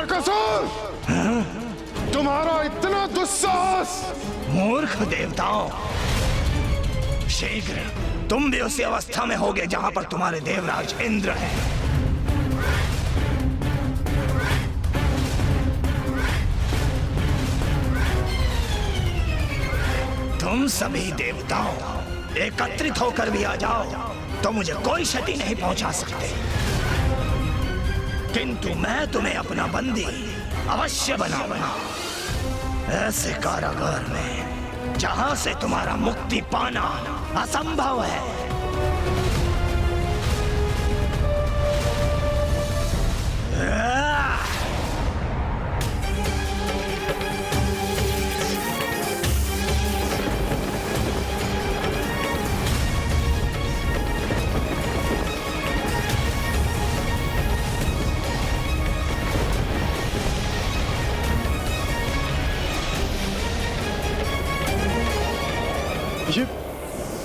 तारकासुर, तुम्हारा इतना दुस्साहस! मूर्ख देवताओं, शीघ्र तुम भी उसी अवस्था में होगे जहां पर तुम्हारे देवराज इंद्र हैं। तुम सभी देवताओं एकत्रित होकर भी आ जाओ तो मुझे कोई क्षति नहीं पहुंचा सकते, किंतु मैं तुम्हें अपना बंदी अवश्य बनाऊंगा, ऐसे कारागार में जहां से तुम्हारा मुक्ति पाना असंभव है।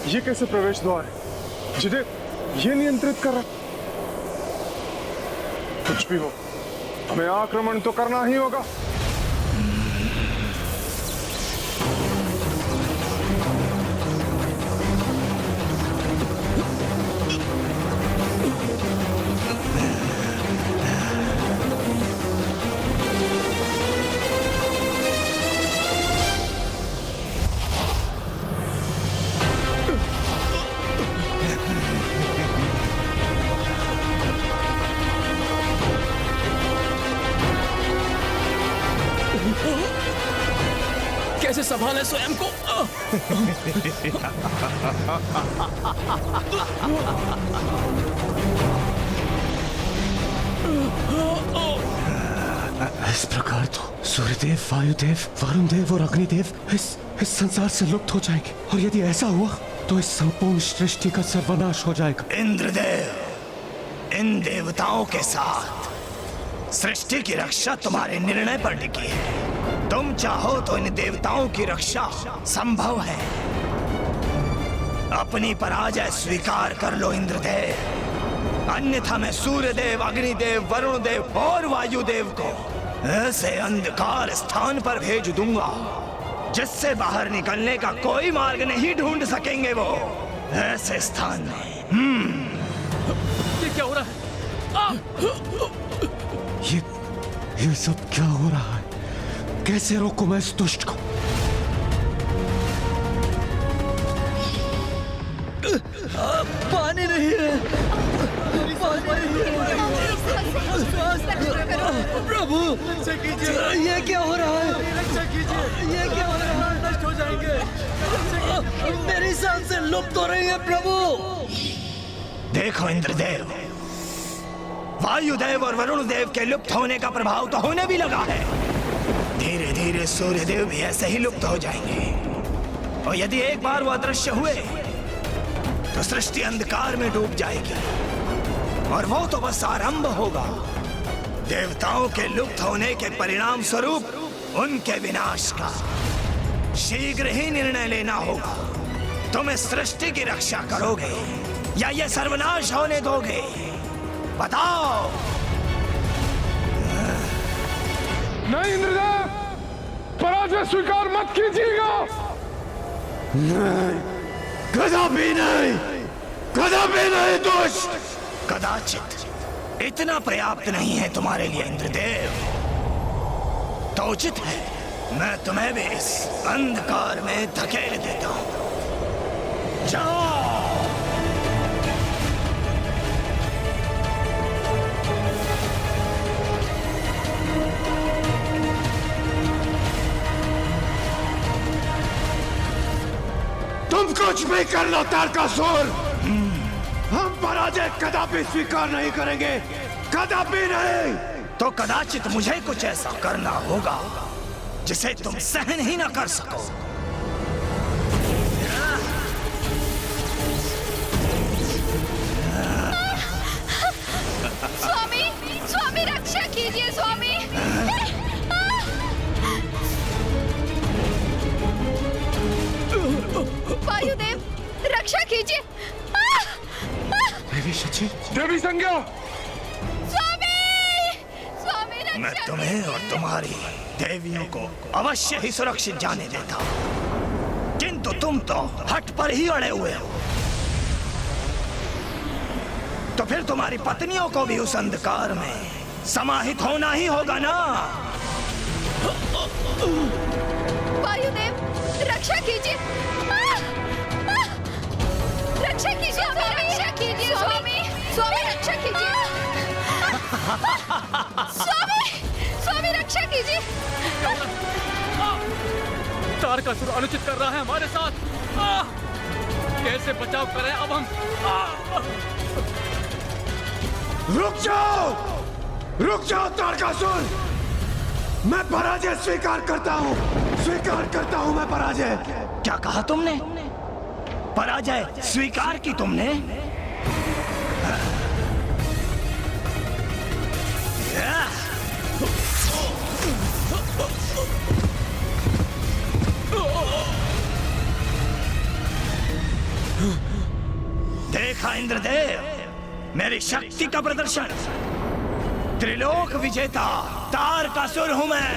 ये कैसे प्रवेश द्वार है जिन्हें ये नियंत्रित कर रहा? कुछ भी हो, हमें आक्रमण तो करना ही होगा। कैसे संभाले स्वयं को? इस प्रकार तो सूर्यदेव, वायुदेव, वरुण देव और अग्निदेव इस संसार से लुप्त हो जाएंगे, और यदि ऐसा हुआ तो इस संपूर्ण सृष्टि का सर्वनाश हो जाएगा। इंद्रदेव, इन देवताओं के साथ सृष्टि की रक्षा तुम्हारे निर्णय पर टिकी है। तुम चाहो तो इन देवताओं की रक्षा संभव है। अपनी पराजय स्वीकार कर लो इंद्रदेव, अन्यथा मैं सूर्यदेव, अग्निदेव, वरुण देव और वायुदेव को ऐसे अंधकार स्थान पर भेज दूंगा जिससे बाहर निकलने का कोई मार्ग नहीं ढूंढ सकेंगे वो। ऐसे स्थान में ये क्या हो रहा है? ये सब क्या हो रहा है? कैसे रोकूं मैं इस दुष्ट को? पानी नहीं है, प्रभु ये क्या हो रहा है? ये क्या हो रहा है? नष्ट हो जाएंगे, मेरी सांसें लुप्त हो रही है प्रभु। देखो इंद्रदेव, वायुदेव और वरुण देव के लुप्त होने का प्रभाव तो होने भी लगा है। धीरे धीरे सूर्यदेव भी ऐसे ही लुप्त हो जाएंगे, और यदि एक बार वो अदृश्य हुए तो सृष्टि अंधकार में डूब जाएगी, और वो तो बस आरंभ होगा। देवताओं के लुप्त होने के परिणाम स्वरूप उनके विनाश का शीघ्र ही निर्णय लेना होगा। तुम इस सृष्टि की रक्षा करोगे या ये सर्वनाश होने दोगे? बताओ। नहीं इंद्रदेव, पराजय स्वीकार मत कीजिएगा। नहीं, कदापि नहीं, कदापि नहीं दुष्ट। कदाचित इतना पर्याप्त नहीं है तुम्हारे लिए इंद्रदेव, तो उचित है मैं तुम्हें भी इस अंधकार में धकेल देता हूं। जाओ। तुम कुछ भी कर लो तारकासुर, हम पराजय कदापि स्वीकार नहीं करेंगे, कदापि नहीं। तो कदाचित मुझे कुछ ऐसा करना होगा जिसे तुम सहन ही ना कर सको। स्वामी, स्वामी रक्षा कीजिए स्वामी। वायुदेव रक्षा कीजिए। देवी शची, देवी संज्ञा, स्वामी, स्वामी मैं तुम्हें और तुम्हारी देवियों को अवश्य ही सुरक्षित जाने देता, किंतु तुम तो हट पर ही अड़े हुए हो। तो फिर तुम्हारी पत्नियों को भी उस अंधकार में समाहित होना ही होगा ना। वायुदेव, रक्षा कीजिए। रक्षा कीजिए, रक्षा कीजिए स्वामी। स्वामी रक्षा कीजिए। स्वामी रक्षा कीजिए। तारकासुर अनुचित कर रहा है हमारे साथ। कैसे बचाव करें अब हम? रुक जाओ तारकासुर, मैं पराजय स्वीकार करता हूँ मैं पराजय। क्या कहा तुमने? पराजय स्वीकार की तुमने? देखा इंद्रदेव, मेरी शक्ति का प्रदर्शन। त्रिलोक विजेता तारकासुर हूं मैं।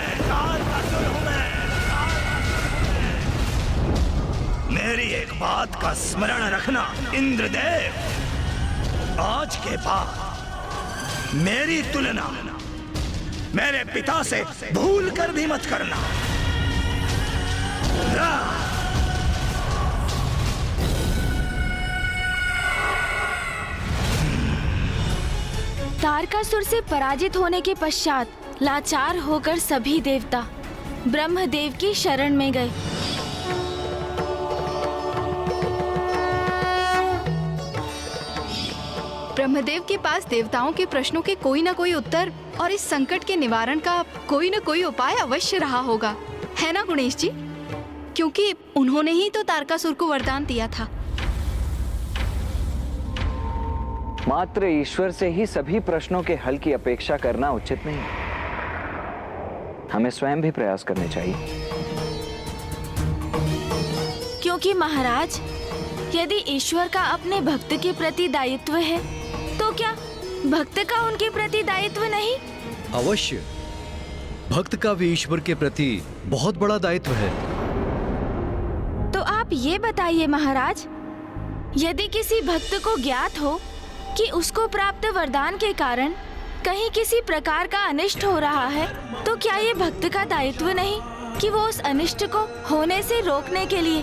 मेरी एक बात का स्मरण रखना इंद्रदेव, आज के बाद मेरी तुलना मेरे पिता से भूल कर भी मत करना। तारकासुर से पराजित होने के पश्चात लाचार होकर सभी देवता ब्रह्मदेव की शरण में गए। ब्रह्मदेव के पास देवताओं के प्रश्नों के कोई ना कोई उत्तर और इस संकट के निवारण का कोई ना कोई उपाय अवश्य रहा होगा, है ना गणेश जी? क्योंकि उन्होंने ही तो तारकासुर को वरदान दिया था। मात्र ईश्वर से ही सभी प्रश्नों के हल की अपेक्षा करना उचित नहीं। हमें स्वयं भी प्रयास करने चाहिए। क्योंकि महाराज, यदि ईश्वर का अपने भक्त के प्रति दायित्व है, तो क्या भक्त का उनके प्रति दायित्व नहीं? अवश्य, भक्त का भी ईश्वर के प्रति बहुत बड़ा दायित्व है। तो आप ये बताइए महाराज, यदि किसी भक्त को ज्ञात हो कि उसको प्राप्त वरदान के कारण कहीं किसी प्रकार का अनिष्ट हो रहा है, तो क्या ये भक्त का दायित्व नहीं कि वो उस अनिष्ट को होने से रोकने के लिए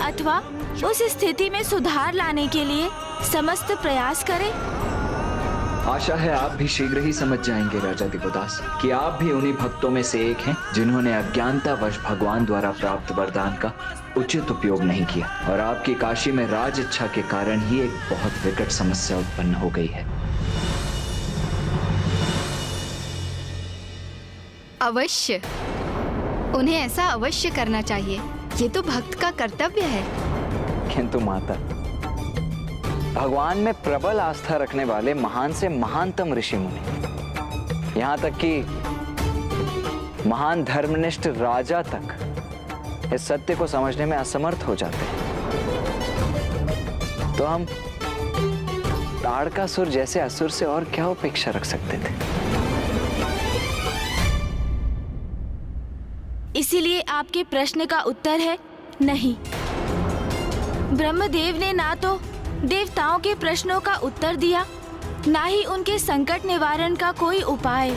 अथवा उस स्थिति में सुधार लाने के लिए समस्त प्रयास करे? आशा है आप भी शीघ्र ही समझ जाएंगे राजा दिवोदास कि आप भी उन्हीं भक्तों में से एक हैं जिन्होंने अज्ञानतावश भगवान द्वारा प्राप्त वरदान का उचित उपयोग नहीं किया, और आपकी काशी में राज इच्छा के कारण ही एक बहुत विकट समस्या उत्पन्न हो गई है। अवश्य, उन्हें ऐसा अवश्य करना चाहिए। ये तो भक्त का कर्तव्य है। किंतु माता, भगवान में प्रबल आस्था रखने वाले महान से महानतम ऋषि मुनि, यहाँ तक कि महान धर्मनिष्ठ राजा तक इस सत्य को समझने में असमर्थ हो जाते हैं। तो हम तारकासुर जैसे असुर से और क्या अपेक्षा रख सकते थे? इसीलिए आपके प्रश्न का उत्तर है नहीं। ब्रह्मदेव ने ना तो देवताओं के प्रश्नों का उत्तर दिया, ना ही उनके संकट निवारण का कोई उपाय।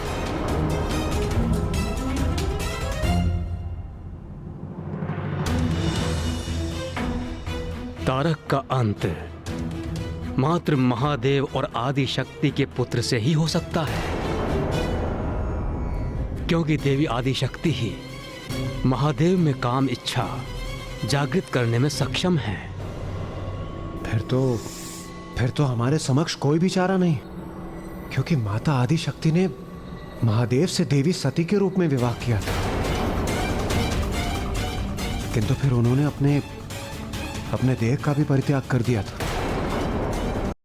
तारक का अंत मात्र महादेव और आदि शक्ति के पुत्र से ही हो सकता है, क्योंकि देवी आदि शक्ति ही महादेव में काम इच्छा जागृत करने में सक्षम है। फिर तो हमारे समक्ष कोई भी चारा नहीं, क्योंकि माता आदि शक्ति ने महादेव से देवी सती के रूप में विवाह किया था, किंतु फिर उन्होंने अपने देह का भी परित्याग कर दिया था।